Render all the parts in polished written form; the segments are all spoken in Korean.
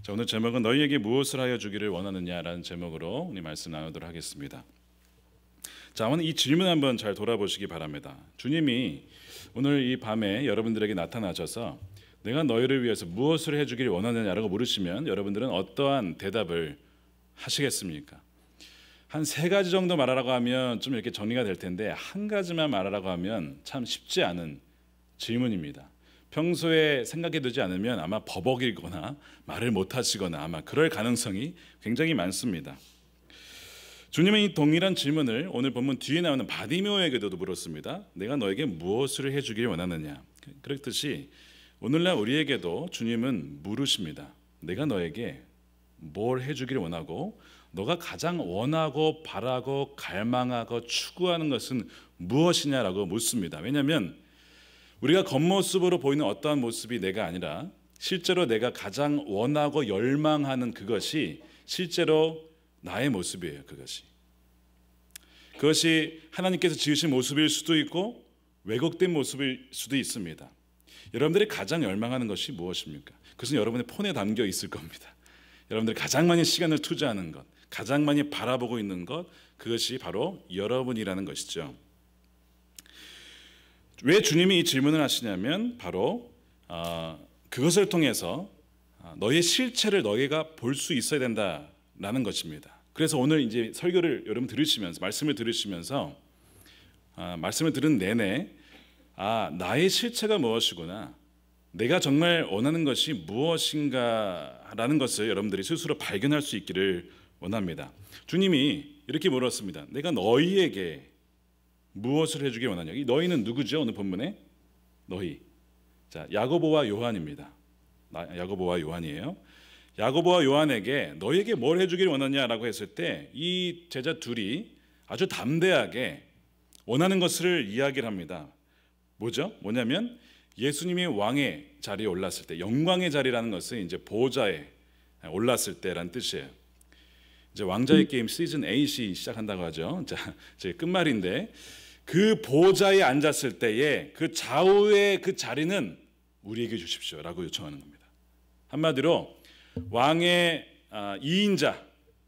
자, 오늘 제목은 너희에게 무엇을 하여 주기를 원하느냐라는 제목으로 우리 말씀 나누도록 하겠습니다. 자, 오늘 이 질문 한번 잘 돌아보시기 바랍니다. 주님이 오늘 이 밤에 여러분들에게 나타나셔서 내가 너희를 위해서 무엇을 해주기를 원하느냐라고 물으시면 여러분들은 어떠한 대답을 하시겠습니까? 한 세 가지 정도 말하라고 하면 좀 이렇게 정리가 될 텐데 한 가지만 말하라고 하면 참 쉽지 않은 질문입니다. 평소에 생각해 두지 않으면 아마 버벅이거나 말을 못 하시거나 아마 그럴 가능성이 굉장히 많습니다. 주님은 이 동일한 질문을 오늘 본문 뒤에 나오는 바디메오에게도 물었습니다. 내가 너에게 무엇을 해주길 원하느냐. 그렇듯이 오늘날 우리에게도 주님은 물으십니다. 내가 너에게 뭘 해주길 원하고 너가 가장 원하고 바라고 갈망하고 추구하는 것은 무엇이냐라고 묻습니다. 왜냐하면 우리가 겉모습으로 보이는 어떠한 모습이 내가 아니라 실제로 내가 가장 원하고 열망하는 그것이 실제로 나의 모습이에요. 그것이 하나님께서 지으신 모습일 수도 있고 왜곡된 모습일 수도 있습니다. 여러분들이 가장 열망하는 것이 무엇입니까? 그것은 여러분의 폰에 담겨 있을 겁니다. 여러분들이 가장 많이 시간을 투자하는 것, 가장 많이 바라보고 있는 것, 그것이 바로 여러분이라는 것이죠. 왜 주님이 이 질문을 하시냐면 바로 그것을 통해서 너의 실체를 너희가 볼 수 있어야 된다라는 것입니다. 그래서 오늘 이제 설교를 여러분 들으시면서 말씀을 들으시면서 말씀을 들은 내내 나의 실체가 무엇이구나, 내가 정말 원하는 것이 무엇인가라는 것을 여러분들이 스스로 발견할 수 있기를 원합니다. 주님이 이렇게 물었습니다. 내가 너희에게 무엇을 해주길 원하냐. 이 너희는 누구죠? 오늘 본문에 너희. 자, 야고보와 요한입니다. 야고보와 요한이에요. 야고보와 요한에게 너희에게 뭘 해주길 원하냐라고 했을 때 이 제자 둘이 아주 담대하게 원하는 것을 이야기를 합니다. 뭐냐면 예수님이 왕의 자리에 올랐을 때, 영광의 자리라는 것은 이제 보좌에 올랐을 때라는 뜻이에요. 이제 왕자의 게임 시즌 8이 시작한다고 하죠. 자, 이제 끝말인데 그 보좌에 앉았을 때에 그 좌우의 그 자리는 우리에게 주십시오라고 요청하는 겁니다. 한마디로 왕의 2인자,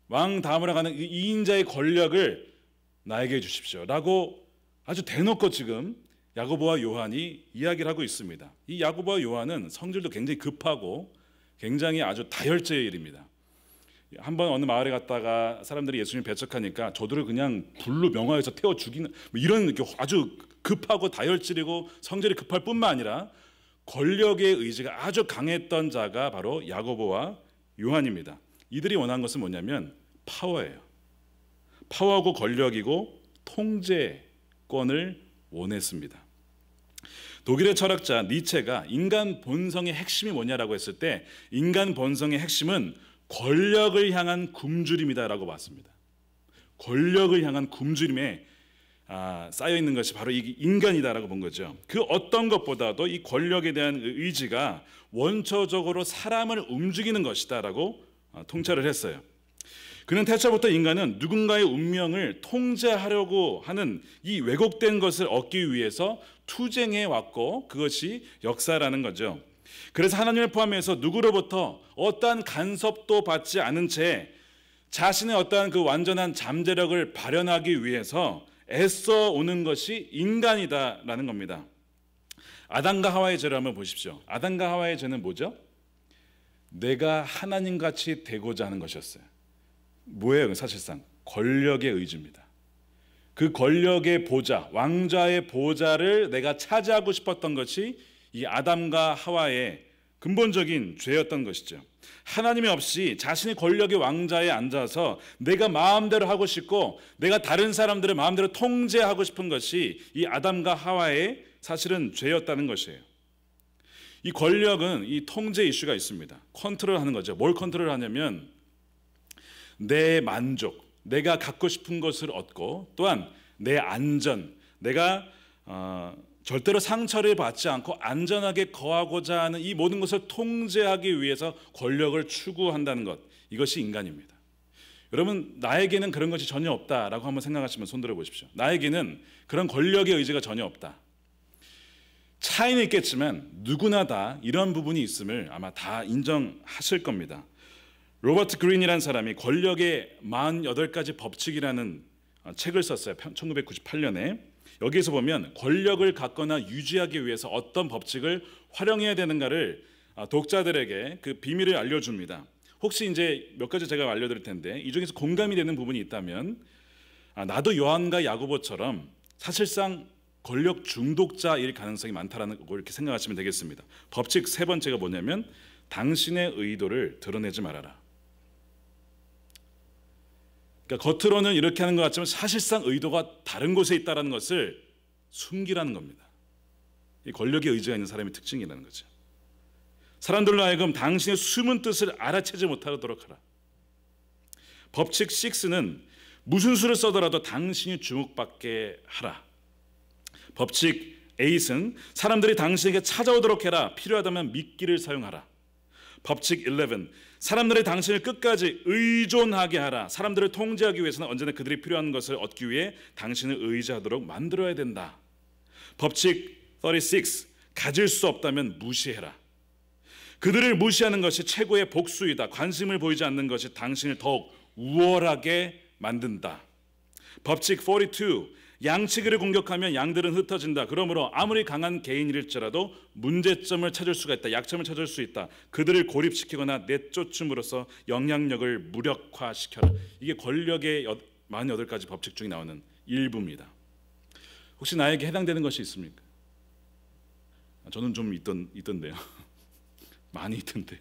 왕 다음으로 가는 2인자의 권력을 나에게 주십시오라고 아주 대놓고 지금 야고보와 요한이 이야기를 하고 있습니다. 이 야고보와 요한은 성질도 굉장히 급하고 굉장히 아주 다혈제의 일입니다. 한번 어느 마을에 갔다가 사람들이 예수님 배척하니까 저들을 그냥 불로 명화해서 태워 죽이는 이런 아주 급하고 다혈질이고 성질이 급할 뿐만 아니라 권력의 의지가 아주 강했던 자가 바로 야고보와 요한입니다. 이들이 원한 것은 뭐냐면 파워예요. 파워하고 권력이고 통제권을 원했습니다. 독일의 철학자 니체가 인간 본성의 핵심이 뭐냐라고 했을 때 인간 본성의 핵심은 권력을 향한 굶주림이다라고 봤습니다. 권력을 향한 굶주림에 쌓여 있는 것이 바로 이 인간이다라고 본 거죠. 그 어떤 것보다도 이 권력에 대한 의지가 원초적으로 사람을 움직이는 것이다라고 통찰을 했어요. 그는 태초부터 인간은 누군가의 운명을 통제하려고 하는 이 왜곡된 것을 얻기 위해서 투쟁해 왔고 그것이 역사라는 거죠. 그래서 하나님을 포함해서 누구로부터 어떠한 간섭도 받지 않은 채 자신의 어떠한 그 완전한 잠재력을 발현하기 위해서 애써 오는 것이 인간이다라는 겁니다. 아담과 하와의 죄를 한번 보십시오. 아담과 하와의 죄는 뭐죠? 내가 하나님같이 되고자 하는 것이었어요. 뭐예요? 사실상 권력의 의지입니다. 그 권력의 보좌, 왕좌의 보좌를 내가 차지하고 싶었던 것이 이 아담과 하와의 근본적인 죄였던 것이죠. 하나님이 없이 자신의 권력의 왕좌에 앉아서 내가 마음대로 하고 싶고 내가 다른 사람들을 마음대로 통제하고 싶은 것이 이 아담과 하와의 사실은 죄였다는 것이에요. 이 권력은 이 통제 이슈가 있습니다. 컨트롤하는 거죠. 뭘 컨트롤하냐면 내 만족, 내가 갖고 싶은 것을 얻고 또한 내 안전, 내가 절대로 상처를 받지 않고 안전하게 거하고자 하는 이 모든 것을 통제하기 위해서 권력을 추구한다는 것, 이것이 인간입니다. 여러분, 나에게는 그런 것이 전혀 없다라고 한번 생각하시면 손들어 보십시오. 나에게는 그런 권력의 의지가 전혀 없다. 차이는 있겠지만 누구나 다 이런 부분이 있음을 아마 다 인정하실 겁니다. 로버트 그린이라는 사람이 권력의 48가지 법칙이라는 책을 썼어요. 1998년에. 여기에서 보면 권력을 갖거나 유지하기 위해서 어떤 법칙을 활용해야 되는가를 독자들에게 그 비밀을 알려줍니다. 혹시 이제 몇 가지 제가 알려드릴 텐데 이 중에서 공감이 되는 부분이 있다면 나도 요한과 야고보처럼 사실상 권력 중독자일 가능성이 많다라는 걸 이렇게 생각하시면 되겠습니다. 법칙 세 번째가 뭐냐면 당신의 의도를 드러내지 말아라. 그러니까 겉으로는 이렇게 하는 것 같지만 사실상 의도가 다른 곳에 있다는 것을 숨기라는 겁니다. 이 권력에 의지가 있는 사람의 특징이라는 거죠. 사람들로 하여금 당신의 숨은 뜻을 알아채지 못하도록 하라. 법칙 6는 무슨 수를 써더라도 당신이 주목받게 하라. 법칙 8은 사람들이 당신에게 찾아오도록 해라. 필요하다면 미끼를 사용하라. 법칙 11, 사람들이 당신을 끝까지 의존하게 하라. 사람들을 통제하기 위해서는 언제나 그들이 필요한 것을 얻기 위해 당신을 의지하도록 만들어야 된다. 법칙 36, 가질 수 없다면 무시해라. 그들을 무시하는 것이 최고의 복수이다. 관심을 보이지 않는 것이 당신을 더욱 우월하게 만든다. 법칙 42, 양치기를 공격하면 양들은 흩어진다. 그러므로 아무리 강한 개인일지라도 문제점을 찾을 수가 있다. 약점을 찾을 수 있다. 그들을 고립시키거나 내쫓음으로써 영향력을 무력화시켜라. 이게 권력의 48가지 법칙 중에 나오는 일부입니다. 혹시 나에게 해당되는 것이 있습니까? 저는 좀 있던데요. 많이 있던데요.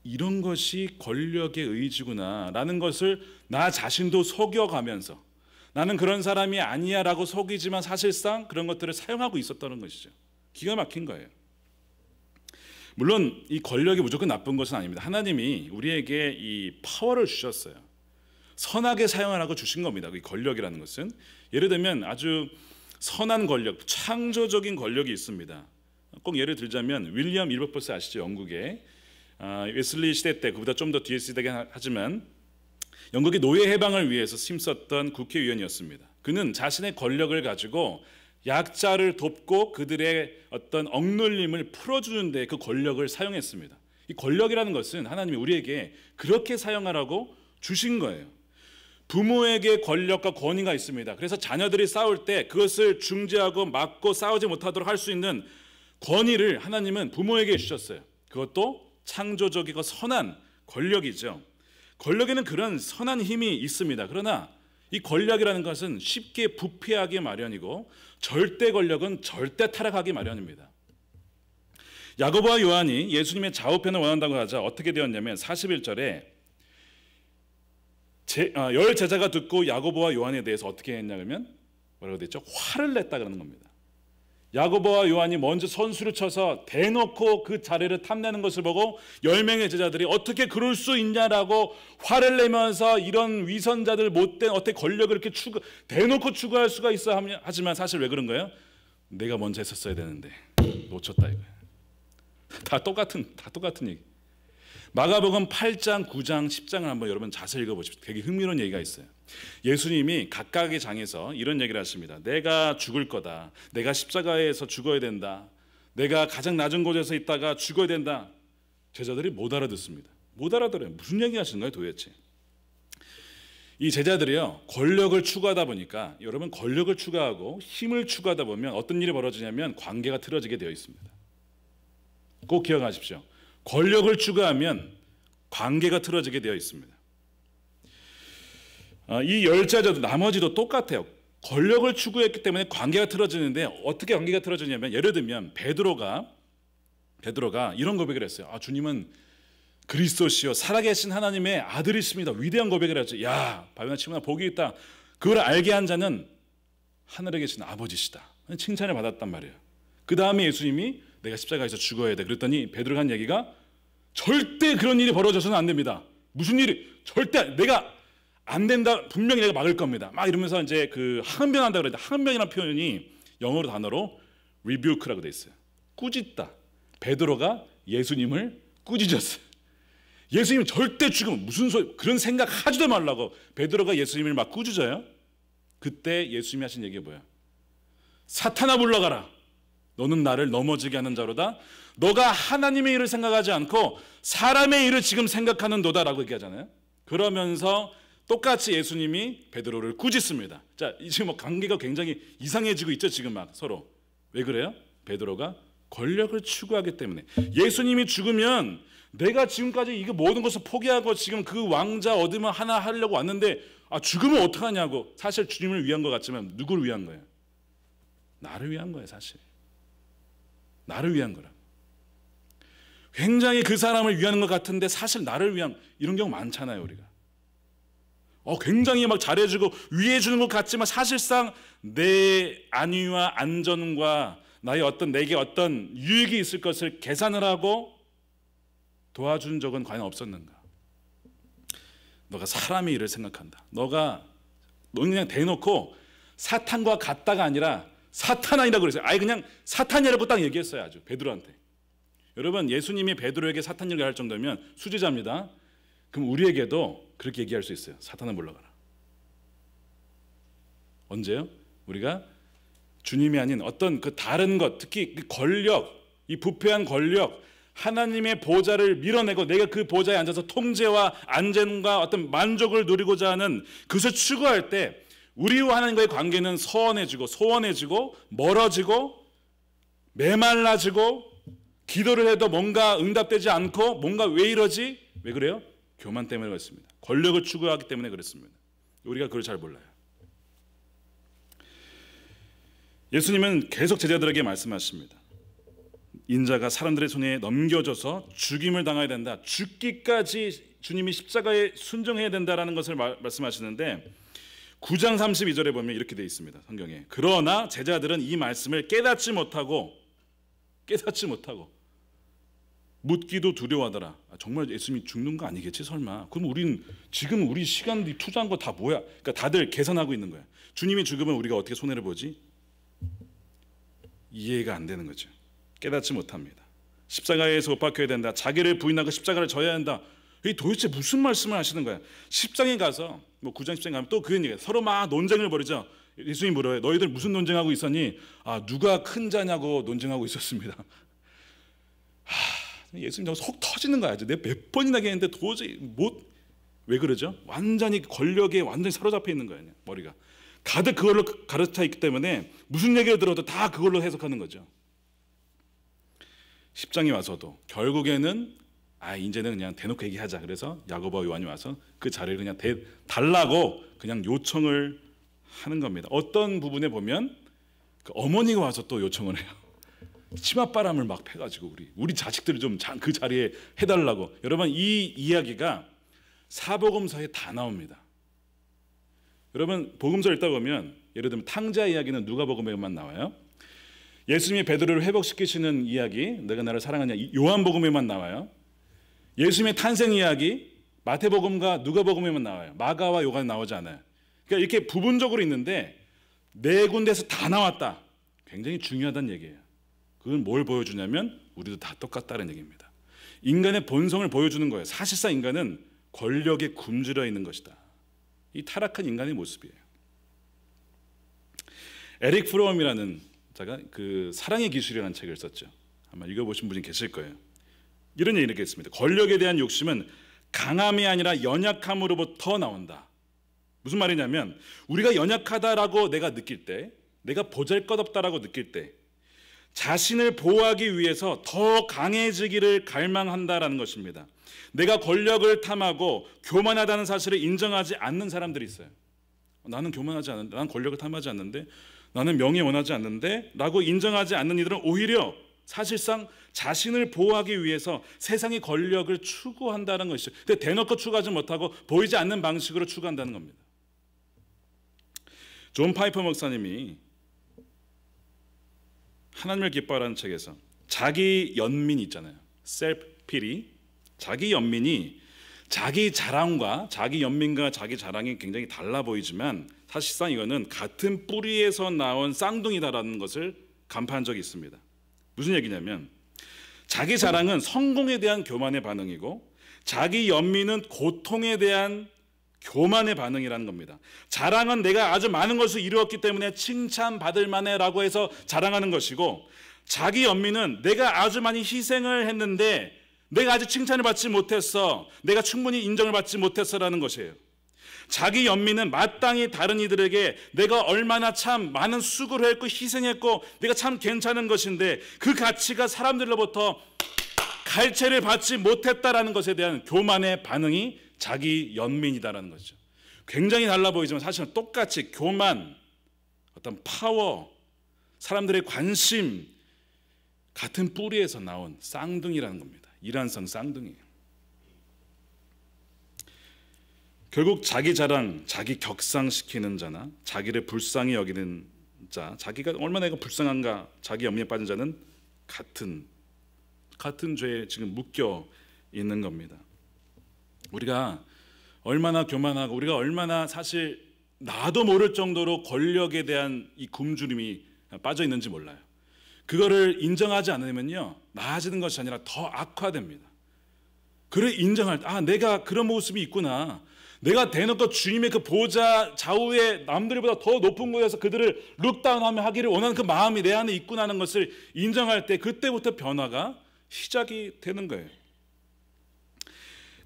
이런 것이 권력의 의지구나 라는 것을 나 자신도 속여가면서 나는 그런 사람이 아니야 라고 속이지만 사실상 그런 것들을 사용하고 있었다는 것이죠. 기가 막힌 거예요. 물론 이 권력이 무조건 나쁜 것은 아닙니다. 하나님이 우리에게 이 파워를 주셨어요. 선하게 사용하라고 주신 겁니다. 이 권력이라는 것은 예를 들면 아주 선한 권력, 창조적인 권력이 있습니다. 꼭 예를 들자면 윌리엄 윌버포스 아시죠? 영국의 웨슬리 시대 때 그보다 좀 더 뒤에 시대긴 하지만 영국의 노예 해방을 위해서 힘썼던 국회의원이었습니다. 그는 자신의 권력을 가지고 약자를 돕고 그들의 어떤 억눌림을 풀어주는 데 그 권력을 사용했습니다. 이 권력이라는 것은 하나님이 우리에게 그렇게 사용하라고 주신 거예요. 부모에게 권력과 권위가 있습니다. 그래서 자녀들이 싸울 때 그것을 중재하고 막고 싸우지 못하도록 할 수 있는 권위를 하나님은 부모에게 주셨어요. 그것도 창조적이고 선한 권력이죠. 권력에는 그런 선한 힘이 있습니다. 그러나 이 권력이라는 것은 쉽게 부패하기 마련이고 절대 권력은 절대 타락하기 마련입니다. 야고보와 요한이 예수님의 좌우편을 원한다고 하자 어떻게 되었냐면 41절에 열 제자가 듣고 야고보와 요한에 대해서 어떻게 했냐면 뭐라고 됐죠? 화를 냈다 그러는 겁니다. 야고보와 요한이 먼저 선수를 쳐서 대놓고 그 자리를 탐내는 것을 보고 10명의 제자들이 어떻게 그럴 수 있냐라고 화를 내면서 이런 위선자들 못된 어떻게 권력을 이렇게 대놓고 추구할 수가 있어 하지만 사실 왜 그런 거예요? 내가 먼저 했었어야 되는데 놓쳤다 이거예요. 다 똑같은 얘기. 마가복음 8장, 9장, 10장을 한번 여러분 자세히 읽어보십시오. 되게 흥미로운 얘기가 있어요. 예수님이 각각의 장에서 이런 얘기를 하십니다. 내가 죽을 거다. 내가 십자가에서 죽어야 된다. 내가 가장 낮은 곳에서 있다가 죽어야 된다. 제자들이 못 알아듣습니다. 못 알아들어요. 무슨 얘기 하시는 거예요 도대체. 이 제자들이요 권력을 추구하다 보니까 여러분 권력을 추구하고 힘을 추구하다 보면 어떤 일이 벌어지냐면 관계가 틀어지게 되어 있습니다. 꼭 기억하십시오. 권력을 추구하면 관계가 틀어지게 되어 있습니다. 이 열 제자도 나머지도 똑같아요. 권력을 추구했기 때문에 관계가 틀어지는데 어떻게 관계가 틀어지냐면 예를 들면 베드로가 이런 고백을 했어요. 주님은 그리스도시요 살아계신 하나님의 아들이십니다. 위대한 고백을 했죠. 야 바비나 치문아 복이 있다. 그걸 알게 한 자는 하늘에 계신 아버지시다. 칭찬을 받았단 말이에요. 그 다음에 예수님이 내가 십자가에서 죽어야 돼. 그랬더니 베드로가 한 얘기가 절대 그런 일이 벌어져서는 안 됩니다. 무슨 일이 절대 내가 안 된다. 분명히 내가 막을 겁니다. 막 이러면서 이제 그 항변한다 그러는데 항변이라는 표현이 영어로 단어로 rebuke라고 돼 있어요. 꾸짖다. 베드로가 예수님을 꾸짖었어요. 예수님 절대 죽으면 무슨 소리 그런 생각 하지도 말라고 베드로가 예수님을 막 꾸짖어요. 그때 예수님이 하신 얘기가 뭐야? 사탄아 물러가라. 너는 나를 넘어지게 하는 자로다. 너가 하나님의 일을 생각하지 않고 사람의 일을 지금 생각하는 도다라고 얘기하잖아요. 그러면서 똑같이 예수님이 베드로를 꾸짖습니다. 자, 지금 뭐 관계가 굉장히 이상해지고 있죠. 지금 막 서로. 왜 그래요? 베드로가 권력을 추구하기 때문에. 예수님이 죽으면 내가 지금까지 이거 모든 것을 포기하고 지금 그 왕자 얻으면 하나 하려고 왔는데 죽으면 어떡하냐고. 사실 주님을 위한 것 같지만 누구를 위한 거예요? 나를 위한 거예요. 사실 나를 위한 거라. 굉장히 그 사람을 위하는 것 같은데 사실 나를 위한, 이런 경우 많잖아요. 우리가 굉장히 막 잘해주고 위해주는 것 같지만 사실상 내 안위와 안전과 나의 내게 어떤 유익이 있을 것을 계산을 하고 도와준 적은 과연 없었는가? 너가 사람의 일을 생각한다. 너는 그냥 대놓고 사탄과 같다가 아니라 사탄아니라고 그랬어요. 아예 그냥 사탄이라고 딱 얘기했어요. 아주 베드로한테. 여러분, 예수님이 베드로에게 사탄 얘기를 할 정도면 수지자입니다. 그럼 우리에게도 그렇게 얘기할 수 있어요. 사탄아 물러가라. 언제요? 우리가 주님이 아닌 어떤 그 다른 것, 특히 그 권력, 이 부패한 권력, 하나님의 보좌를 밀어내고 내가 그 보좌에 앉아서 통제와 안전과 어떤 만족을 누리고자 하는 그것을 추구할 때 우리와 하나님과의 관계는 서원해지고 소원해지고 멀어지고 메말라지고 기도를 해도 뭔가 응답되지 않고 뭔가 왜 이러지? 왜 그래요? 교만 때문에 그렇습니다. 권력을 추구하기 때문에 그렇습니다. 우리가 그걸 잘 몰라요. 예수님은 계속 제자들에게 말씀하십니다. 인자가 사람들의 손에 넘겨져서 죽임을 당해야 된다. 죽기까지 주님이 십자가에 순종해야 된다라는 것을 말씀하시는데 9장 32절에 보면 이렇게 되어 있습니다. 성경에. 그러나 제자들은 이 말씀을 깨닫지 못하고 묻기도 두려워하더라. 정말 예수님이 죽는 거 아니겠지 설마? 그럼 우린 지금 우리 시간 투자한 거 다 뭐야? 그러니까 다들 계산하고 있는 거야. 주님이 죽으면 우리가 어떻게 손해를 보지? 이해가 안 되는 거죠. 깨닫지 못합니다. 십자가에서 못 박혀야 된다. 자기를 부인하고 십자가를 져야 한다. 이 도대체 무슨 말씀을 하시는 거야? 10장에 가서 9장 10장에 가면 또 그런 얘기예요. 서로 막 논쟁을 벌이죠. 예수님이 물어요. 너희들 무슨 논쟁하고 있었니? 누가 큰 자냐고 논쟁하고 있었습니다. 예수님 속 터지는 거야. 내가 몇 번이나 얘기했는데 도저히 왜 그러죠? 완전히 권력에 완전히 사로잡혀 있는 거예요. 머리가 가득 그걸로 가르쳐 있기 때문에 무슨 얘기를 들어도 다 그걸로 해석하는 거죠. 10장에 와서도 결국에는 이제는 그냥 대놓고 얘기하자. 그래서 야고보와 요한이 와서 그 자리를 그냥 달라고 그냥 요청을 하는 겁니다. 어떤 부분에 보면 그 어머니가 와서 또 요청을 해요. 치맛바람을 막 패가지고 우리 자식들을 좀 그 자리에 해달라고. 여러분, 이 이야기가 사복음서에 다 나옵니다. 여러분, 복음서 읽다 보면 예를 들면 탕자 이야기는 누가복음에만 나와요. 예수님이 베드로를 회복시키시는 이야기, 내가 나를 사랑하냐, 요한복음에만 나와요. 예수님의 탄생 이야기 마태복음과 누가복음에만 나와요. 마가와 요한은 나오지 않아요. 그러니까 이렇게 부분적으로 있는데 네 군데에서 다 나왔다. 굉장히 중요하다는 얘기예요. 그건 뭘 보여주냐면 우리도 다 똑같다는 얘기입니다. 인간의 본성을 보여주는 거예요. 사실상 인간은 권력에 굶주려 있는 것이다. 이 타락한 인간의 모습이에요. 에릭 프롬이라는 자가 그 사랑의 기술이라는 책을 썼죠. 아마 읽어보신 분이 계실 거예요. 이런 얘기를 했습니다. 권력에 대한 욕심은 강함이 아니라 연약함으로부터 나온다. 무슨 말이냐면 우리가 연약하다라고 내가 느낄 때, 내가 보잘것없다라고 느낄 때 자신을 보호하기 위해서 더 강해지기를 갈망한다라는 것입니다. 내가 권력을 탐하고 교만하다는 사실을 인정하지 않는 사람들이 있어요. 나는 교만하지 않는데, 나는 권력을 탐하지 않는데, 나는 명예 원하지 않는데 라고 인정하지 않는 이들은 오히려 사실상 자신을 보호하기 위해서 세상의 권력을 추구한다는 것이죠. 근데 대놓고 추구하지 못하고 보이지 않는 방식으로 추구한다는 겁니다. 존 파이퍼 목사님이 하나님을 기뻐하라는 책에서 자기 연민이 있잖아요. 셀프 피리. 자기 연민이 자기 자랑과 자기 연민과 자기 자랑이 굉장히 달라 보이지만 사실상 이거는 같은 뿌리에서 나온 쌍둥이다라는 것을 간파한 적이 있습니다. 무슨 얘기냐면 자기 자랑은 성공에 대한 교만의 반응이고 자기 연민은 고통에 대한 교만의 반응이라는 겁니다. 자랑은 내가 아주 많은 것을 이루었기 때문에 칭찬받을 만해라고 해서 자랑하는 것이고 자기 연민은 내가 아주 많이 희생을 했는데 내가 아직 칭찬을 받지 못했어, 내가 충분히 인정을 받지 못했어라는 것이에요. 자기 연민은 마땅히 다른 이들에게 내가 얼마나 참 많은 수고를 했고 희생했고 내가 참 괜찮은 것인데 그 가치가 사람들로부터 갈채를 받지 못했다라는 것에 대한 교만의 반응이 자기 연민이다라는 거죠. 굉장히 달라 보이지만 사실은 똑같이 교만, 어떤 파워, 사람들의 관심 같은 뿌리에서 나온 쌍둥이라는 겁니다. 이란성 쌍둥이에요. 결국 자기 자랑, 자기 격상시키는 자나 자기를 불쌍히 여기는 자, 자기가 얼마나 내가 불쌍한가 자기 연민에 빠진 자는 같은 죄에 지금 묶여 있는 겁니다. 우리가 얼마나 교만하고 우리가 얼마나 사실 나도 모를 정도로 권력에 대한 이 굶주림이 빠져 있는지 몰라요. 그거를 인정하지 않으면요 나아지는 것이 아니라 더 악화됩니다. 그를 인정할 때 내가 그런 모습이 있구나, 내가 대놓고 주님의 그 보좌 좌우에 남들보다 더 높은 곳에서 그들을 룩다운하며 하기를 원하는 그 마음이 내 안에 있구나 하는 것을 인정할 때 그때부터 변화가 시작이 되는 거예요.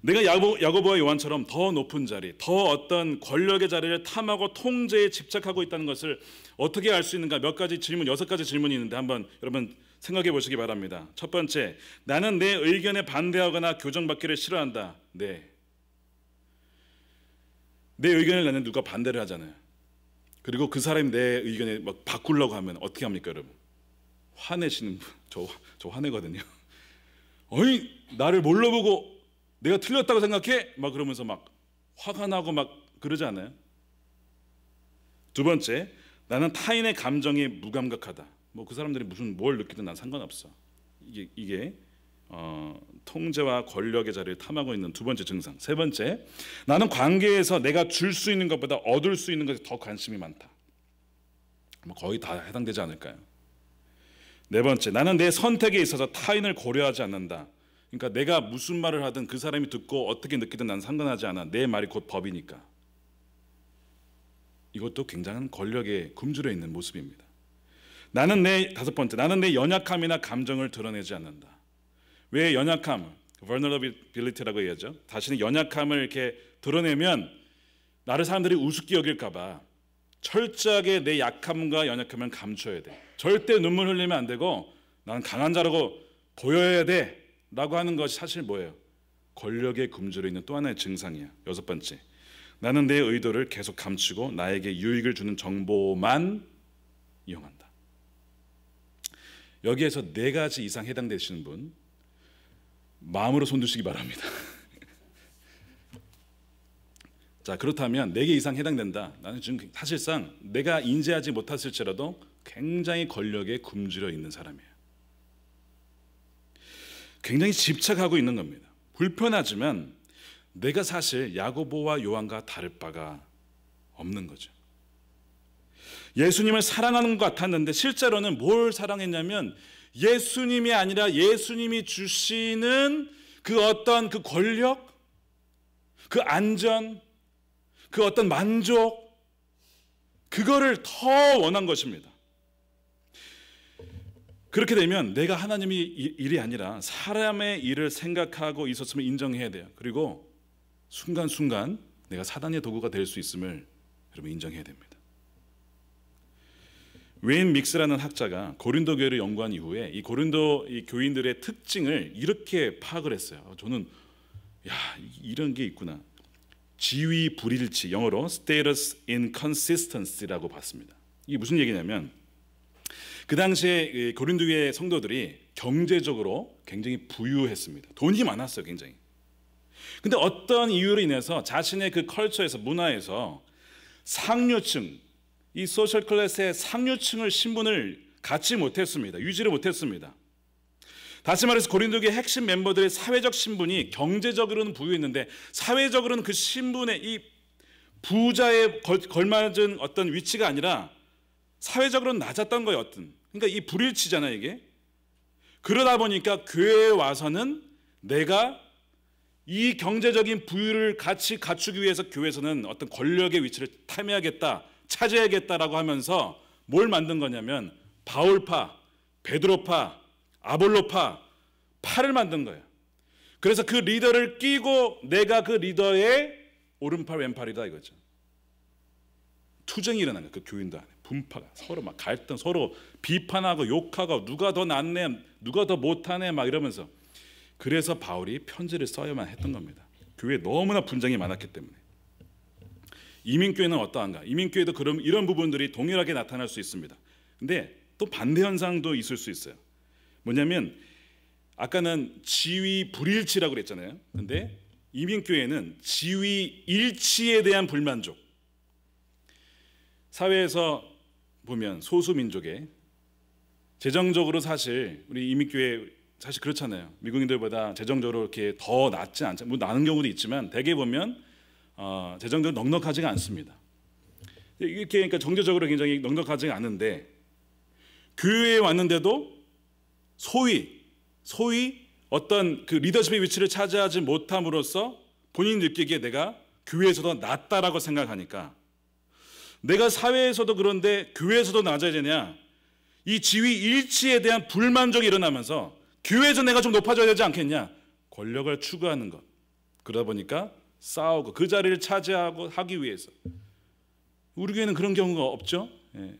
내가 야고보와 요한처럼 더 높은 자리, 더 어떤 권력의 자리를 탐하고 통제에 집착하고 있다는 것을 어떻게 알 수 있는가? 몇 가지 질문, 6가지 질문이 있는데 한번 여러분 생각해 보시기 바랍니다. 첫 번째, 나는 내 의견에 반대하거나 교정받기를 싫어한다. 네. 내 의견을 내는 누가 반대를 하잖아요. 그리고 그 사람이 내 의견에 막 바꾸려고 하면 어떻게 합니까, 여러분? 화내시는 분, 저 화내거든요. 어이, 나를 뭘로 보고 내가 틀렸다고 생각해? 막 그러면서 막 화가 나고 막 그러지 않아요? 두 번째, 나는 타인의 감정에 무감각하다. 뭐 그 사람들이 뭘 느끼든 난 상관없어. 이게 통제와 권력의 자리를 탐하고 있는 두 번째 증상. 세 번째, 나는 관계에서 내가 줄 수 있는 것보다 얻을 수 있는 것에 더 관심이 많다. 뭐 거의 다 해당되지 않을까요? 네 번째, 나는 내 선택에 있어서 타인을 고려하지 않는다. 그러니까 내가 무슨 말을 하든 그 사람이 듣고 어떻게 느끼든 난 상관하지 않아. 내 말이 곧 법이니까. 이것도 굉장한 권력에 굶주려 있는 모습입니다. 다섯 번째, 나는 내 연약함이나 감정을 드러내지 않는다. 왜 연약함, vulnerability라고 얘기하죠. 자신의 연약함을 이렇게 드러내면 나를 사람들이 우습게 여길까봐 철저하게 내 약함과 연약함을 감춰야 돼. 절대 눈물 흘리면 안 되고 나는 강한 자라고 보여야 돼 라고 하는 것이 사실 뭐예요? 권력에 굶주려 있는 또 하나의 증상이야. 여섯 번째, 나는 내 의도를 계속 감추고 나에게 유익을 주는 정보만 이용한다. 여기에서 4가지 이상 해당되시는 분 마음으로 손드시기 바랍니다. 자, 그렇다면 4개 이상 해당된다. 나는 지금 사실상 내가 인지하지 못했을지라도 굉장히 권력에 굶주려 있는 사람이에요. 굉장히 집착하고 있는 겁니다. 불편하지만 내가 사실 야고보와 요한과 다를 바가 없는 거죠. 예수님을 사랑하는 것 같았는데 실제로는 뭘 사랑했냐면 예수님이 아니라 예수님이 주시는 그 어떤 그 권력, 그 안전, 그 어떤 만족, 그거를 더 원한 것입니다. 그렇게 되면 내가 하나님의 일이 아니라 사람의 일을 생각하고 있었음을 인정해야 돼요. 그리고 순간순간 내가 사단의 도구가 될 수 있음을 여러분 인정해야 됩니다. 웨인 믹스라는 학자가 고린도 교회를 연구한 이후에 이 고린도 이 교인들의 특징을 이렇게 파악을 했어요. 저는 이런 게 있구나. 지위 불일치, 영어로 status inconsistency라고 봤습니다. 이게 무슨 얘기냐면 그 당시에 고린도 교회 성도들이 경제적으로 굉장히 부유했습니다. 돈이 많았어요, 굉장히. 근데 어떤 이유로 인해서 자신의 그 컬처에서, 문화에서 상류층, 이 소셜 클래스의 상류층을 신분을 갖지 못했습니다. 유지를 못했습니다. 다시 말해서 고린도교의 핵심 멤버들의 사회적 신분이 경제적으로는 부유했는데 사회적으로는 그 신분의 이 부자에 걸맞은 어떤 위치가 아니라 사회적으로는 낮았던 거예요. 그러니까 이 불일치잖아요, 이게. 그러다 보니까 교회에 와서는 내가 이 경제적인 부유를 같이 갖추기 위해서 교회에서는 어떤 권력의 위치를 탐해야겠다, 차지해야겠다라고 하면서 뭘 만든 거냐면 바울파, 베드로파, 아볼로파, 파를 만든 거예요. 그래서 그 리더를 끼고 내가 그 리더의 오른팔 왼팔이다 이거죠. 투쟁이 일어나는 거예요. 그 교인들 안에 분파가 서로 막 갈등, 서로 비판하고 욕하고 누가 더 낫네, 누가 더 못하네 막 이러면서. 그래서 바울이 편지를 써야만 했던 겁니다. 교회에 너무나 분쟁이 많았기 때문에. 이민교회는 어떠한가? 이민교회도 그럼 이런 부분들이 동일하게 나타날 수 있습니다. 근데 또 반대 현상도 있을 수 있어요. 뭐냐면 아까는 지위 불일치라고 그랬잖아요. 근데 이민교회는 지위 일치에 대한 불만족. 사회에서 보면 소수민족의 재정적으로 사실 우리 이민교회 사실 그렇잖아요. 미국인들보다 재정적으로 이렇게 더 낫지 않죠. 뭐 나는 경우도 있지만 대개 보면 재정적으로 넉넉하지가 않습니다. 이렇게 그러니까 정제적으로 굉장히 넉넉하지가 않은데 교회에 왔는데도 소위 어떤 그 리더십의 위치를 차지하지 못함으로써 본인이 느끼기에 내가 교회에서도 낫다라고 생각하니까 내가 사회에서도 그런데 교회에서도 낮아야 되냐, 이 지위 일치에 대한 불만족이 일어나면서 교회에서 내가 좀 높아져야 되지 않겠냐, 권력을 추구하는 것. 그러다 보니까 싸우고 그 자리를 차지하고 하기 위해서. 우리 교회는 그런 경우가 없죠. 예.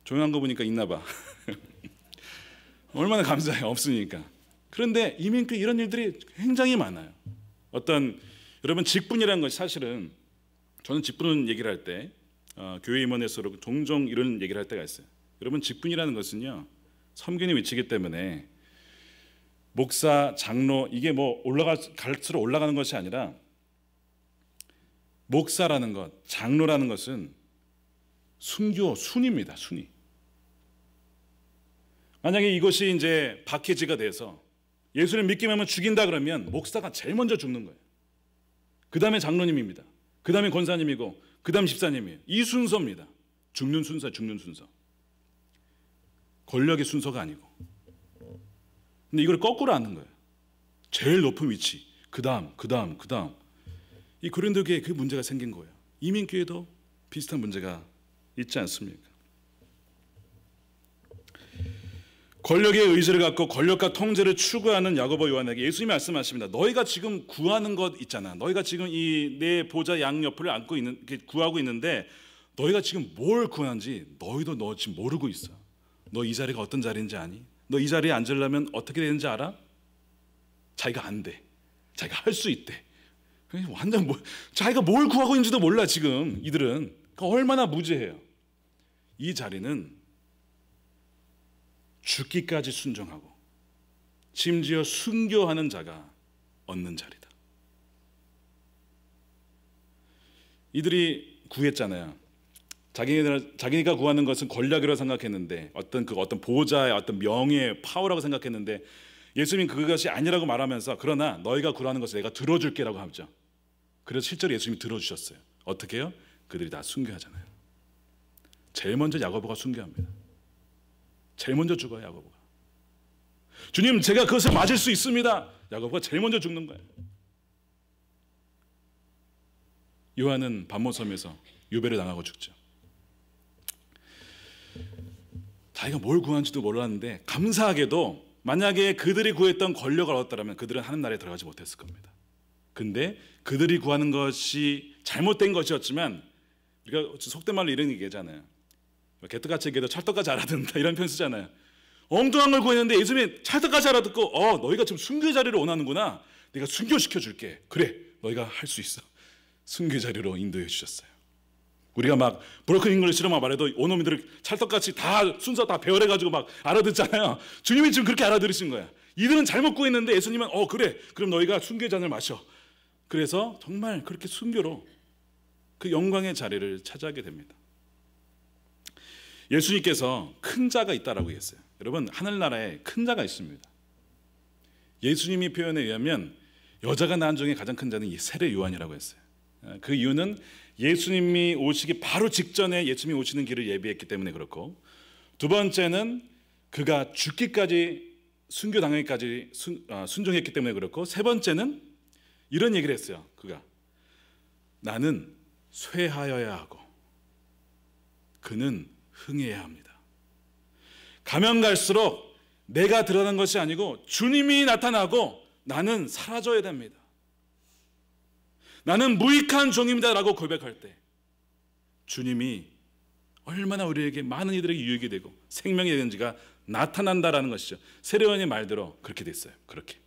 조용한 거 보니까 있나 봐. 얼마나 감사해요. 없으니까. 그런데 이민교회 이런 일들이 굉장히 많아요. 여러분 직분이라는 것이 사실은 저는 직분 얘기를 할 때 교회 임원회에서 종종 이런 얘기를 할 때가 있어요. 여러분 직분이라는 것은요, 섬기는 위치이기 때문에 목사, 장로 이게 뭐 갈수록 올라가는 것이 아니라 목사라는 것, 장로라는 것은 순입니다. 순위. 만약에 이것이 이제 박해지가 돼서 예수를 믿기만 하면 죽인다 그러면 목사가 제일 먼저 죽는 거예요. 그 다음에 장로님입니다. 그 다음에 권사님이고 그 다음 집사님이에요. 이 순서입니다. 죽는 순서. 권력의 순서가 아니고. 근데 이걸 거꾸로 하는 거예요. 제일 높은 위치, 그 다음. 이 고린도 교회에 그 문제가 생긴 거예요. 이민교회도 비슷한 문제가 있지 않습니까? 권력의 의지를 갖고 권력과 통제를 추구하는 야고보 요한에게 예수님이 말씀하십니다. 너희가 지금 구하는 것 있잖아. 너희가 지금 이 내 보좌 양옆을 안고 있는, 구하고 있는데 너희가 지금 뭘 구하는지 너 지금 모르고 있어. 너 이 자리가 어떤 자리인지 아니? 너 이 자리에 앉으려면 어떻게 되는지 알아? 자기가 안 돼. 자기가 할 수 있대. 완전 자기가 뭘 구하고 있는지도 몰라 지금 이들은. 그러니까 얼마나 무지해요. 이 자리는 죽기까지 순종하고 심지어 순교하는 자가 얻는 자리다. 이들이 구했잖아요. 자기가 구하는 것은 권력이라고 생각했는데 어떤 보좌의 어떤 명예, 파워라고 생각했는데 예수님이 그것이 아니라고 말하면서 그러나 너희가 구하는 것을 내가 들어줄게라고 하죠. 그래서 실제로 예수님이 들어주셨어요. 어떻게 해요? 그들이 다 순교하잖아요. 제일 먼저 야고보가 순교합니다. 제일 먼저 죽어요. 야고보가. 주님, 제가 그것을 맞을 수 있습니다. 야고보가 제일 먼저 죽는 거예요. 요한은 반모섬에서 유배를 당하고 죽죠. 자기가 뭘 구하는지도 몰랐는데 감사하게도 만약에 그들이 구했던 권력을 얻었다면 그들은 하나님 나라에 들어가지 못했을 겁니다. 근데 그들이 구하는 것이 잘못된 것이었지만 우리가 속된 말로 이런 얘기잖아요. 개떡같이 얘기해도 찰떡같이 알아듣는다 이런 표현 쓰잖아요. 엉뚱한 걸 구했는데 예수님이 찰떡같이 알아듣고 너희가 지금 순교의 자리를 원하는구나. 내가 순교시켜 줄게. 그래, 너희가 할 수 있어. 순교의 자리로 인도해 주셨어요. 우리가 막 브로큰 잉글리시로 막 말해도 오노미들을 찰떡같이 다 순서 다 배열해가지고 막 알아듣잖아요. 주님이 지금 그렇게 알아들으신 거야. 이들은 잘못 구했는데 예수님은 그래, 그럼 너희가 순교의 잔을 마셔. 그래서 정말 그렇게 순교로 그 영광의 자리를 차지하게 됩니다. 예수님께서 큰 자가 있다라고 했어요. 여러분, 하늘나라에 큰 자가 있습니다. 예수님이 표현에 의하면 여자가 낳은 중에 가장 큰 자는 세례 요한이라고 했어요. 그 이유는 예수님이 오시기 바로 직전에 예수님이 오시는 길을 예비했기 때문에 그렇고, 두 번째는 그가 죽기까지 순교당하기까지 순종했기 때문에 그렇고, 세 번째는 이런 얘기를 했어요. 그가 나는 쇠하여야 하고 그는 흥해야 합니다. 가면 갈수록 내가 드러난 것이 아니고 주님이 나타나고 나는 사라져야 됩니다. 나는 무익한 종입니다라고 고백할 때 주님이 얼마나 우리에게 많은 이들에게 유익이 되고 생명이 되는지가 나타난다라는 것이죠. 세례요한의 말대로 그렇게 됐어요. 그렇게.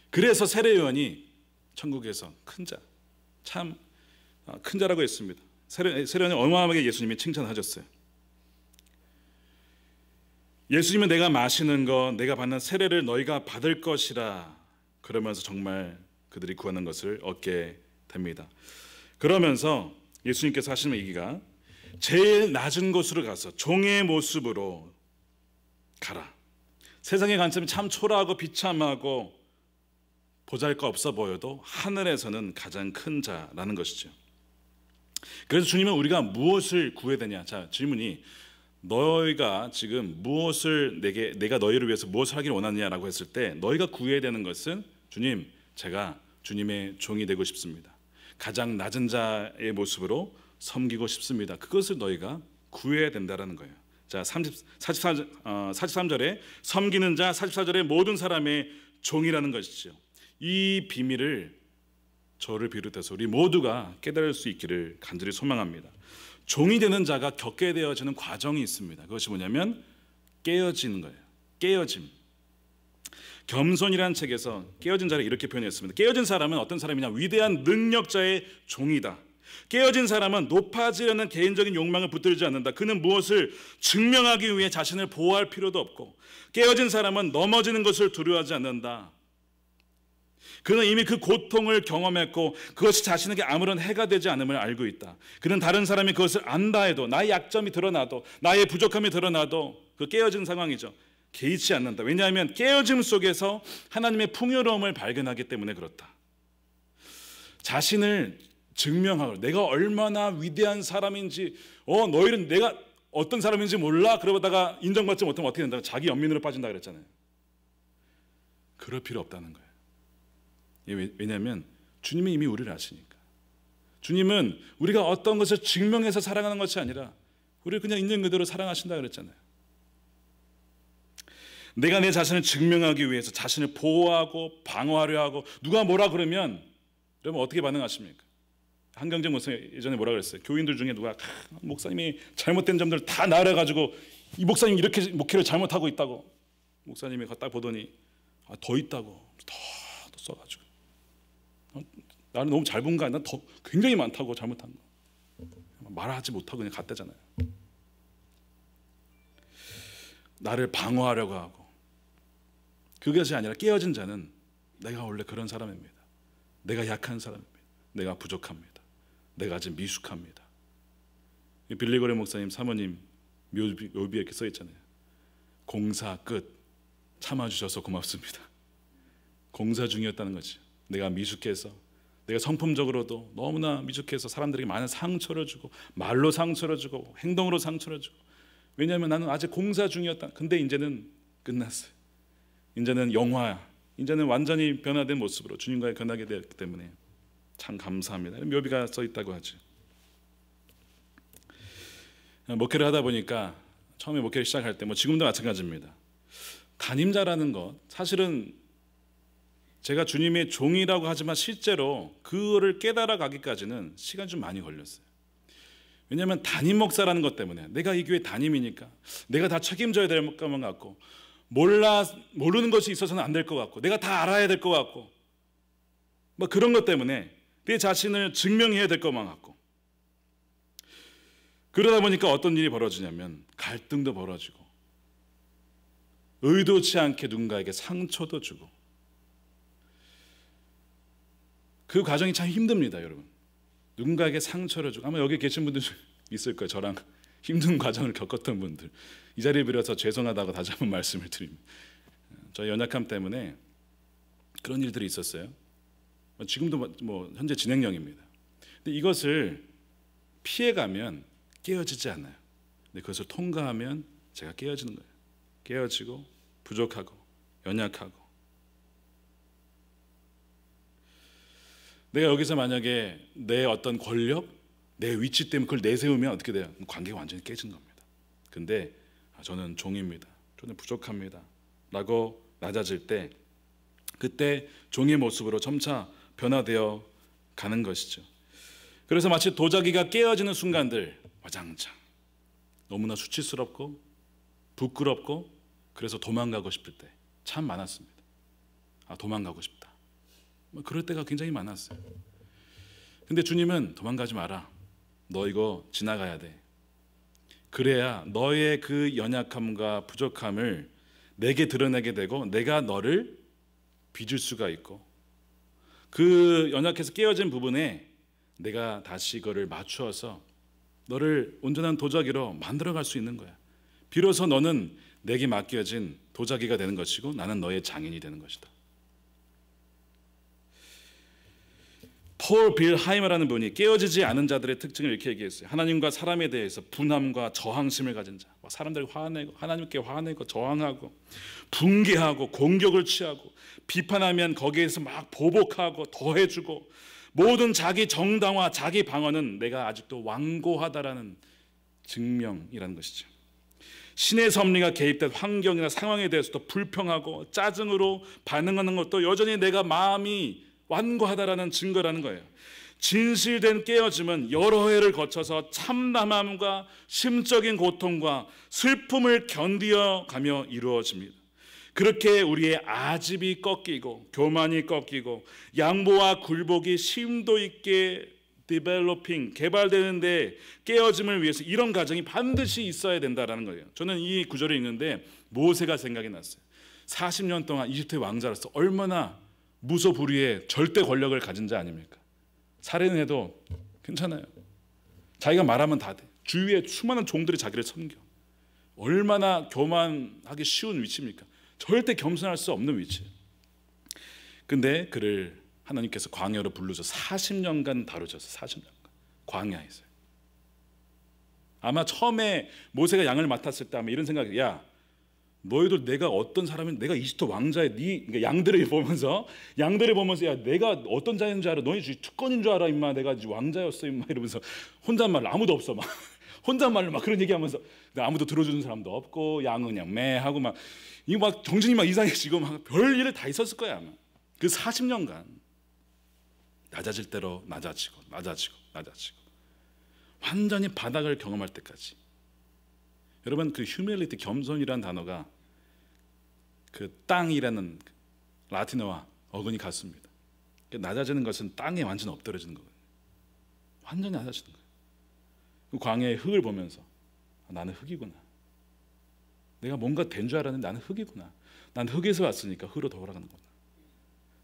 그래서 세례요한이 천국에서 큰 자, 참 큰 자라고 했습니다. 세례요한이 어마어마하게 예수님이 칭찬하셨어요. 예수님은 내가 마시는 것, 내가 받는 세례를 너희가 받을 것이라 그러면서 정말 그들이 구하는 것을 얻게 됩니다. 그러면서 예수님께서 하시는 얘기가 제일 낮은 곳으로 가서 종의 모습으로 가라. 세상의 관점이 참 초라하고 비참하고 보잘것없어 보여도 하늘에서는 가장 큰 자라는 것이죠. 그래서 주님은 우리가 무엇을 구해야 되냐? 자, 질문이 너희가 지금 무엇을 내가 너희를 위해서 무엇을 하기를 원하느냐라고 했을 때 너희가 구해야 되는 것은 주님, 제가 주님의 종이 되고 싶습니다. 가장 낮은 자의 모습으로 섬기고 싶습니다. 그것을 너희가 구해야 된다라는 거예요. 자, 43절에 섬기는 자, 44절에 모든 사람의 종이라는 것이죠. 이 비밀을 저를 비롯해서 우리 모두가 깨달을 수 있기를 간절히 소망합니다. 종이 되는 자가 겪게 되어지는 과정이 있습니다. 그것이 뭐냐면 깨어지는 거예요. 깨어짐. 겸손이라는 책에서 깨어진 자를 이렇게 표현했습니다. 깨어진 사람은 어떤 사람이냐? 위대한 능력자의 종이다. 깨어진 사람은 높아지려는 개인적인 욕망을 붙들지 않는다. 그는 무엇을 증명하기 위해 자신을 보호할 필요도 없고, 깨어진 사람은 넘어지는 것을 두려워하지 않는다. 그는 이미 그 고통을 경험했고 그것이 자신에게 아무런 해가 되지 않음을 알고 있다. 그는 다른 사람이 그것을 안다 해도, 나의 약점이 드러나도, 나의 부족함이 드러나도 그 깨어진 상황이죠, 개의치 않는다. 왜냐하면 깨어짐 속에서 하나님의 풍요로움을 발견하기 때문에 그렇다. 자신을 증명하고 내가 얼마나 위대한 사람인지, 너희는 내가 어떤 사람인지 몰라? 그러다가 인정받지 못하면 어떻게 된다? 자기 연민으로 빠진다 그랬잖아요. 그럴 필요 없다는 거예요. 왜냐하면 주님이 이미 우리를 아시니까. 주님은 우리가 어떤 것을 증명해서 사랑하는 것이 아니라 우리를 그냥 있는 그대로 사랑하신다 그랬잖아요. 내가 내 자신을 증명하기 위해서 자신을 보호하고 방어하려 하고, 누가 뭐라 그러면 여러분 어떻게 반응하십니까? 한경재 목사님 예전에 뭐라 그랬어요? 교인들 중에 누가 목사님이 잘못된 점들을 다 나열해가지고 이 목사님이 이렇게 목회를 잘못하고 있다고, 목사님이 딱 보더니 더 있다고, 더 써가지고 나는 너무 잘 본 거 아니야? 더 굉장히 많다고 잘못한 거 말하지 못하고 그냥 갔대잖아요. 나를 방어하려고 하고. 그것이 아니라 깨어진 자는 내가 원래 그런 사람입니다. 내가 약한 사람입니다. 내가 부족합니다. 내가 아직 미숙합니다. 빌리거리 목사님 사모님 묘비에 이렇게 써 있잖아요. 공사 끝, 참아주셔서 고맙습니다. 공사 중이었다는 거지. 내가 미숙해서, 내가 성품적으로도 너무나 미숙해서 사람들에게 많은 상처를 주고, 말로 상처를 주고, 행동으로 상처를 주고. 왜냐하면 나는 아직 공사 중이었다. 근데 이제는 끝났어요. 이제는 영화야. 이제는 완전히 변화된 모습으로 주님과의 변하게 되었기 때문에 참 감사합니다. 묘비가 써 있다고 하죠. 목회를 하다 보니까 처음에 목회를 시작할 때, 지금도 마찬가지입니다. 담임자라는 것, 사실은 제가 주님의 종이라고 하지만 실제로 그거를 깨달아 가기까지는 시간이 좀 많이 걸렸어요. 왜냐하면 담임 목사라는 것 때문에, 내가 이 교회 담임이니까 내가 다 책임져야 될 것만 같고, 모르는 것이 있어서는 안 될 것 같고, 내가 다 알아야 될 것 같고, 그런 것 때문에 내 자신을 증명해야 될 것만 같고, 그러다 보니까 어떤 일이 벌어지냐면 갈등도 벌어지고, 의도치 않게 누군가에게 상처도 주고, 그 과정이 참 힘듭니다, 여러분. 누군가에게 상처를 주고, 아마 여기 계신 분들 있을 거예요. 저랑 힘든 과정을 겪었던 분들. 이 자리에 빌어서 죄송하다고 다시 한번 말씀을 드립니다. 저희 연약함 때문에 그런 일들이 있었어요. 지금도 현재 진행형입니다. 근데 이것을 피해가면 깨어지지 않아요. 근데 그것을 통과하면 제가 깨어지는 거예요. 깨어지고 부족하고 연약하고. 내가 여기서 만약에 내 어떤 권력, 내 위치 때문에 그걸 내세우면 어떻게 돼요? 관계가 완전히 깨진 겁니다. 근데 저는 종입니다. 저는 부족합니다. 라고 낮아질 때 그때 종의 모습으로 점차 변화되어 가는 것이죠. 그래서 마치 도자기가 깨어지는 순간들, 와장창 너무나 수치스럽고 부끄럽고 그래서 도망가고 싶을 때 참 많았습니다. 도망가고 싶다. 그럴 때가 굉장히 많았어요. 근데 주님은 도망가지 마라. 너 이거 지나가야 돼. 그래야 너의 그 연약함과 부족함을 내게 드러내게 되고 내가 너를 빚을 수가 있고 그 연약해서 깨어진 부분에 내가 다시 이거를 맞추어서 너를 온전한 도자기로 만들어갈 수 있는 거야. 비로소 너는 내게 맡겨진 도자기가 되는 것이고 나는 너의 장인이 되는 것이다. 폴 빌 하이머라는 분이 깨어지지 않은 자들의 특징을 이렇게 얘기했어요. 하나님과 사람에 대해서 분함과 저항심을 가진 자. 사람들이 화내고 하나님께 화내고 저항하고 붕괴하고 공격을 취하고 비판하면 거기에서 막 보복하고 더해주고 모든 자기 정당화, 자기 방어는 내가 아직도 완고하다라는 증명이라는 것이죠. 신의 섭리가 개입된 환경이나 상황에 대해서도 불평하고 짜증으로 반응하는 것도 여전히 내가 마음이 완고하다라는 증거라는 거예요. 진실된 깨어짐은 여러 해를 거쳐서 참담함과 심적인 고통과 슬픔을 견디어 가며 이루어집니다. 그렇게 우리의 아집이 꺾이고 교만이 꺾이고 양보와 굴복이 심도 있게 개발되는데 깨어짐을 위해서 이런 과정이 반드시 있어야 된다는 거예요. 저는 이 구절을 읽는데 모세가 생각이 났어요. 40년 동안 이집트의 왕자로서 얼마나 무소불위의 절대 권력을 가진 자 아닙니까? 살인을 해도 괜찮아요. 자기가 말하면 다 돼. 주위에 수많은 종들이 자기를 섬겨. 얼마나 교만하기 쉬운 위치입니까? 절대 겸손할 수 없는 위치. 근데 그를 하나님께서 광야로 불러서 40년간 다루셨어요. 40년간 광야에서요. 아마 처음에 모세가 양을 맡았을 때 아마 이런 생각이, 야 너희들 내가 어떤 사람인, 내가 이집트 왕자의 그러니까 양들을 보면서 야 내가 어떤 자인 줄 알아? 너희 특권인 줄 알아 임마. 내가 왕자였어 임마. 이러면서 혼잣말로 아무도 없어 막 혼잣말로 막 그런 얘기하면서 아무도 들어주는 사람도 없고 양은 그냥 매 하고 막 이거 막 정신이 막 이상해지고 막 별일을 다 있었을 거야 아마. 그 40년간 낮아질 대로 낮아지고 완전히 바닥을 경험할 때까지. 여러분 그 휴밀리티, 겸손이라는 단어가 그 땅이라는 라틴어와 어근이 같습니다. 낮아지는 것은 땅에 완전히 엎드려지는 거거든요. 완전히 낮아지는 거예요. 그 광야의 흙을 보면서 나는 흙이구나. 내가 뭔가 된 줄 알았는데 나는 흙이구나. 난 흙에서 왔으니까 흙으로 돌아가는 거구나.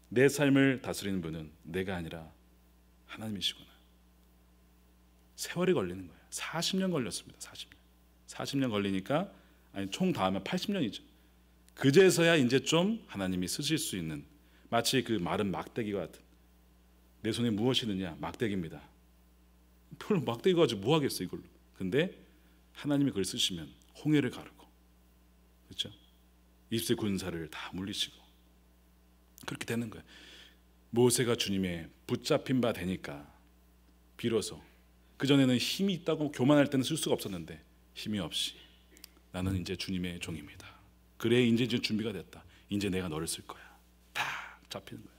내 삶을 다스리는 분은 내가 아니라 하나님이시구나. 세월이 걸리는 거예요. 40년 걸렸습니다. 40년 걸리니까 총 다 하면 80년이죠. 그제서야 이제 좀 하나님이 쓰실 수 있는, 마치 그 마른 막대기와 같은, 내 손에 무엇이 있느냐? 막대기입니다. 별로 막대기 가지고 뭐 하겠어 이걸로. 근데 하나님이 그걸 쓰시면 홍해를 가르고, 그렇죠? 이집트의 군사를 다 물리치고 그렇게 되는 거예요. 모세가 주님의 붙잡힌 바 되니까 비로소, 그전에는 힘이 있다고 교만할 때는 쓸 수가 없었는데 힘이 없이 나는 이제 주님의 종입니다. 그래 이제 준비가 됐다. 이제 내가 너를 쓸 거야. 다 잡히는 거예요.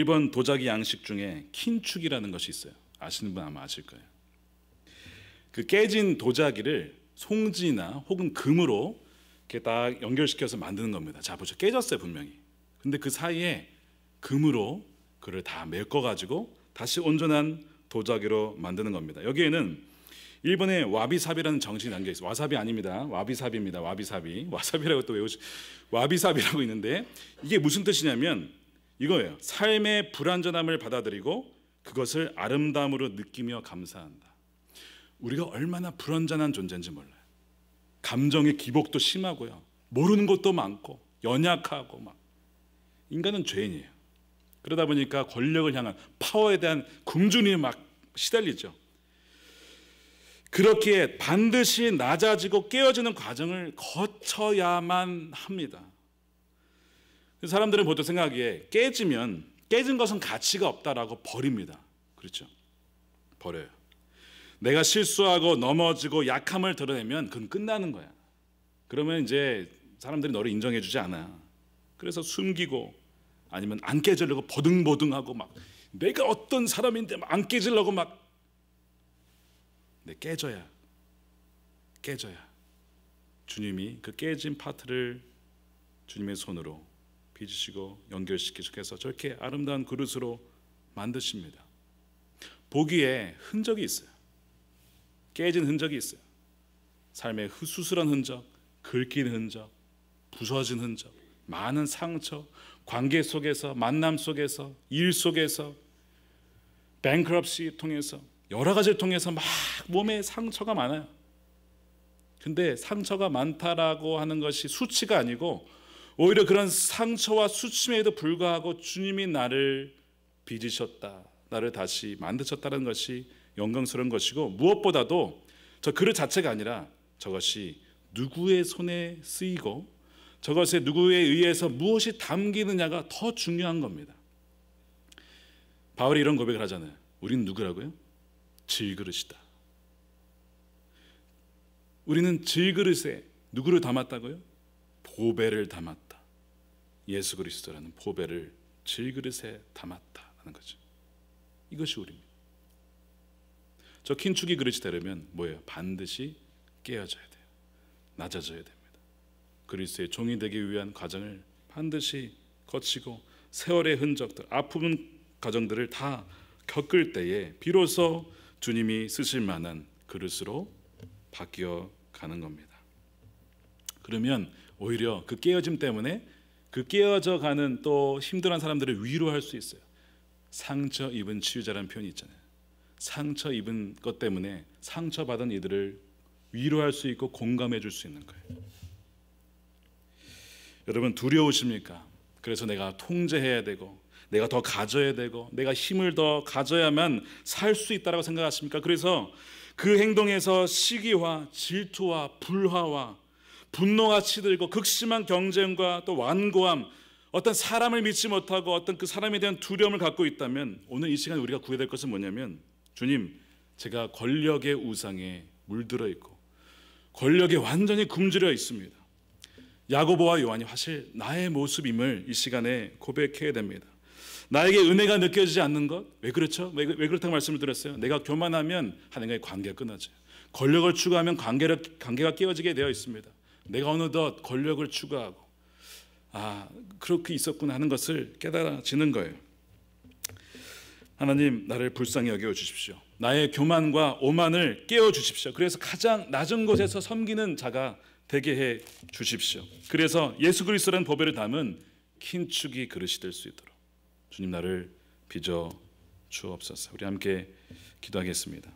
1번 도자기 양식 중에 킨축이라는 것이 있어요. 아시는 분 아마 아실 거예요. 그 깨진 도자기를 송지나 혹은 금으로 이렇게 딱 연결시켜서 만드는 겁니다. 자 보죠. 깨졌어요 분명히. 근데 그 사이에 금으로 그를 다 메꿔가지고 다시 온전한 도자기로 만드는 겁니다. 여기에는 일본의 와비사비라는 정신이 담겨 있어요. 와사비 아닙니다. 와비사비입니다. 와사비라고 또 와비사비라고 있는데 이게 무슨 뜻이냐면 이거예요. 삶의 불완전함을 받아들이고 그것을 아름다움으로 느끼며 감사한다. 우리가 얼마나 불완전한 존재인지 몰라요. 감정의 기복도 심하고요. 모르는 것도 많고 연약하고 막. 인간은 죄인이에요. 그러다 보니까 권력을 향한 파워에 대한 굶주림에 막 시달리죠. 그렇게 반드시 낮아지고 깨어지는 과정을 거쳐야만 합니다. 사람들은 보통 생각하기에 깨진 것은 가치가 없다라고 버립니다. 그렇죠? 버려요. 내가 실수하고 넘어지고 약함을 드러내면 그건 끝나는 거야. 그러면 이제 사람들이 너를 인정해 주지 않아. 그래서 숨기고 아니면 안 깨지려고 버둥버둥하고 막 내가 어떤 사람인데 막 안 깨지려고 막. 근데 깨져야 주님이 그 깨진 파트를 주님의 손으로 빚으시고 연결시키셔서 저렇게 아름다운 그릇으로 만드십니다. 보기에 흔적이 있어요. 깨진 흔적이 있어요. 삶의 수술한 흔적, 긁힌 흔적, 부서진 흔적, 많은 상처, 관계 속에서, 만남 속에서, 일 속에서, 뱅크럽시 통해서, 여러 가지를 통해서 막 몸에 상처가 많아요. 근데 상처가 많다라고 하는 것이 수치가 아니고 오히려 그런 상처와 수치에도 불구하고 주님이 나를 빚으셨다, 나를 다시 만드셨다는 것이 영광스러운 것이고, 무엇보다도 저 그릇 자체가 아니라 저것이 누구의 손에 쓰이고 저것에 누구에 의해서 무엇이 담기느냐가 더 중요한 겁니다. 바울이 이런 고백을 하잖아요. 우리는 누구라고요? 질그릇이다. 우리는 질그릇에 누구를 담았다고요? 보배를 담았다. 예수 그리스도라는 보배를 질그릇에 담았다는 거죠. 이것이 우리입니다. 저 킨축이 그릇이 되려면 뭐예요? 반드시 깨어져야 돼요. 낮아져야 됩니다. 그리스도의 종이 되기 위한 과정을 반드시 거치고 세월의 흔적들, 아픈 과정들을 다 겪을 때에 비로소 주님이 쓰실 만한 그릇으로 바뀌어 가는 겁니다. 그러면 오히려 그 깨어짐 때문에 그 깨어져 가는 또 힘들어하는 사람들을 위로할 수 있어요. 상처 입은 치유자라는 표현이 있잖아요. 상처 입은 것 때문에 상처받은 이들을 위로할 수 있고 공감해 줄 수 있는 거예요. 여러분 두려우십니까? 그래서 내가 통제해야 되고 내가 더 가져야 되고 내가 힘을 더 가져야만 살 수 있다고 생각하십니까? 그래서 그 행동에서 시기와 질투와 불화와 분노가 치들고 극심한 경쟁과 또 완고함, 어떤 사람을 믿지 못하고 어떤 그 사람에 대한 두려움을 갖고 있다면 오늘 이 시간에 우리가 구해야 될 것은 뭐냐면, 주님, 제가 권력의 우상에 물들어 있고 권력에 완전히 굶주려 있습니다. 야고보와 요한이 사실 나의 모습임을 이 시간에 고백해야 됩니다. 나에게 은혜가 느껴지지 않는 것, 왜 그렇죠? 왜 그렇다고 말씀을 드렸어요? 내가 교만하면 하나님과의 관계가 끊어져요. 권력을 추구하면 관계가 깨어지게 되어 있습니다. 내가 어느덧 권력을 추구하고 그렇게 있었구나 하는 것을 깨달아지는 거예요. 하나님, 나를 불쌍히 여겨 주십시오. 나의 교만과 오만을 깨워 주십시오. 그래서 가장 낮은 곳에서 섬기는 자가 되게 해 주십시오. 그래서 예수 그리스도라는 보배를 담은 킨축이 그릇이 될 수 있도록 주님 나를 빚어 주옵소서. 우리 함께 기도하겠습니다.